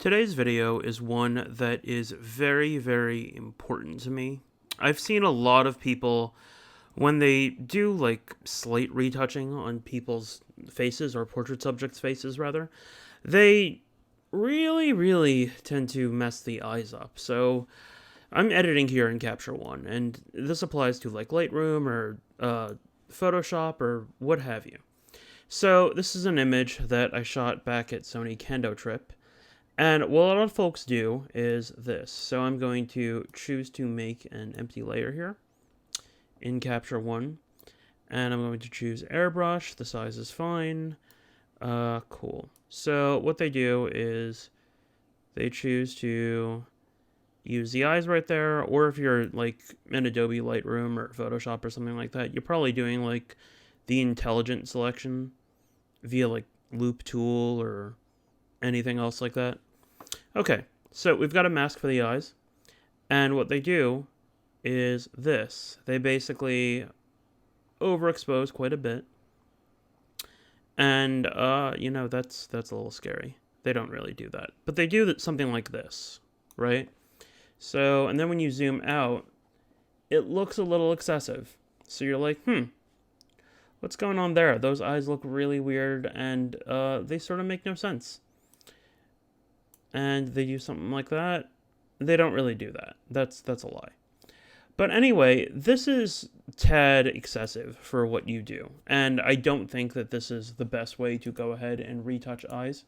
Today's video is one that is very, very important to me. I've seen a lot of people, when they do like slight retouching on people's faces, or portrait subjects' faces rather, they really tend to mess the eyes up. So I'm editing here in Capture One, and this applies to like Lightroom or Photoshop or what have you. So this is an image that I shot back at Sony Kendo Trip. And what a lot of folks do is this. So I'm going to choose to make an empty layer here in Capture One. And I'm going to choose airbrush. The size is fine. Cool. So what they do is they choose to use the eyes right there. Or if you're like in Adobe Lightroom or Photoshop or something like that, you're probably doing like the intelligent selection via like Loop Tool or anything else like that. Okay, so we've got a mask for the eyes, and what they do is this. They basically overexpose quite a bit, and that's a little scary. They don't really do that, but they do something like this, right? So, and then when you zoom out, it looks a little excessive. So you're like, what's going on there? Those eyes look really weird, and they sort of make no sense. And they do something like that. They don't really do that. That's a lie. But anyway, this is tad excessive for what you do. And I don't think that this is the best way to go ahead and retouch eyes.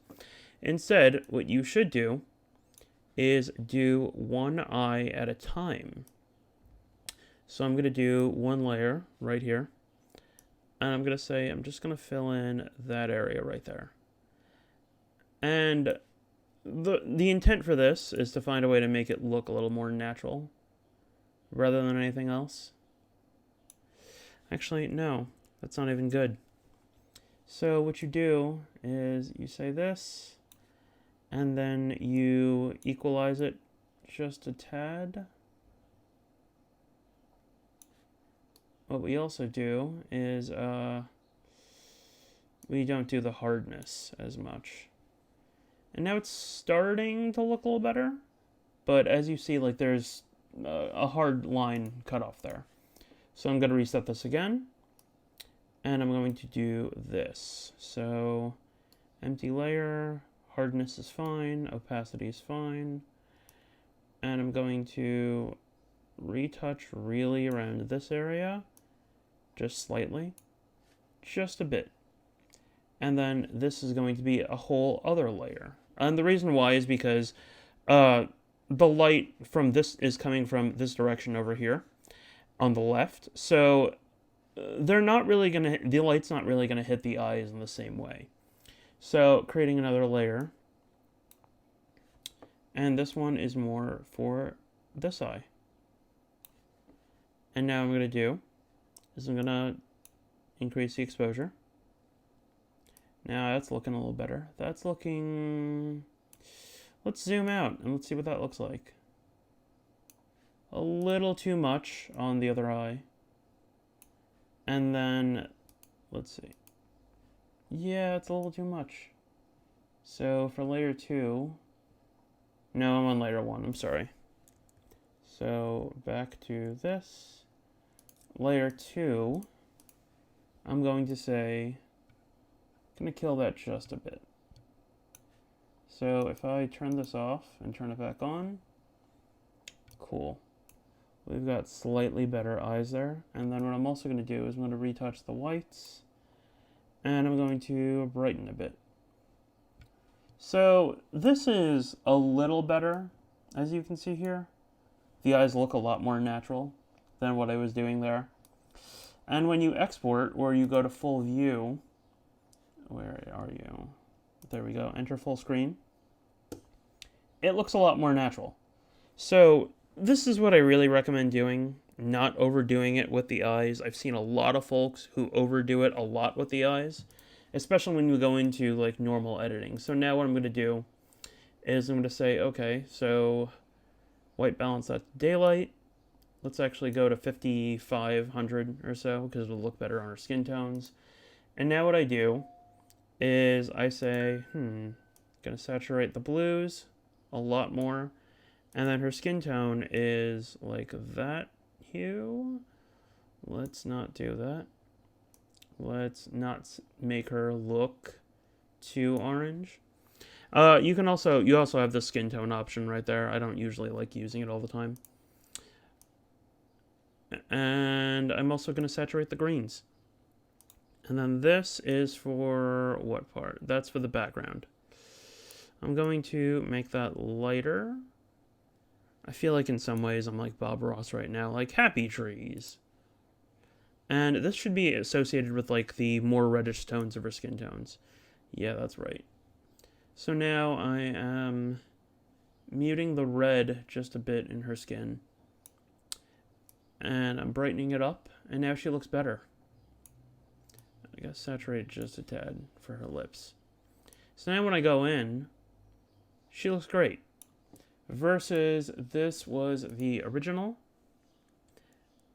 Instead, what you should do is do one eye at a time. So I'm going to do one layer right here. And I'm going to say, I'm just going to fill in that area right there. And the intent for this is to find a way to make it look a little more natural rather than anything else. Actually, no, that's not even good. So what you do is you say this, and then you equalize it just a tad. What we also do is we don't do the hardness as much. And now it's starting to look a little better. But as you see, like there's a hard line cut off there. So I'm going to reset this again. And I'm going to do this. So empty layer, hardness is fine, opacity is fine. And I'm going to retouch really around this area. Just slightly. Just a bit. And then this is going to be a whole other layer. And the reason why is because the light from this is coming from this direction over here on the left. So they're not really going to, the light's not really going to hit the eyes in the same way. So creating another layer. And this one is more for this eye. And now I'm going to do is I'm going to increase the exposure. Now that's looking a little better. That's looking... Let's zoom out and let's see what that looks like. A little too much on the other eye. And then, let's see. Yeah, it's a little too much. So for layer 2... No, I'm on layer 1, I'm sorry. So back to this. Layer 2, I'm going to say... going to kill that just a bit. So if I turn this off and turn it back on, cool. We've got slightly better eyes there. And then what I'm also going to do is I'm going to retouch the whites. And I'm going to brighten a bit. So this is a little better, as you can see here. The eyes look a lot more natural than what I was doing there. And when you export or you go to full view, where are you? There we go. Enter full screen. It looks a lot more natural. So this is what I really recommend doing, not overdoing it with the eyes. I've seen a lot of folks who overdo it a lot with the eyes, especially when you go into like normal editing. So now what I'm going to do is I'm going to say, okay, so white balance, that's daylight. Let's actually go to 5500 or so because it'll look better on our skin tones. And now what I do is I say, gonna saturate the blues a lot more. And then her skin tone is like that hue. Let's not do that. Let's not make her look too orange. You also have the skin tone option right there. I don't usually like using it all the time. And I'm also going to saturate the greens. And then this is for what part? That's for the background. I'm going to make that lighter. I feel like in some ways I'm like Bob Ross right now, like happy trees. And this should be associated with like the more reddish tones of her skin tones. Yeah, that's right. So now I am muting the red just a bit in her skin. And I'm brightening it up, and now she looks better. I gotta saturate just a tad for her lips. So now when I go in, she looks great. Versus this was the original,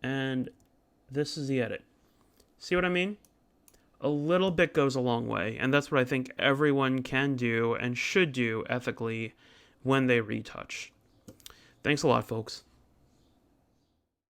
and this is the edit. See what I mean? A little bit goes a long way, and that's what I think everyone can do and should do ethically when they retouch. Thanks a lot, folks.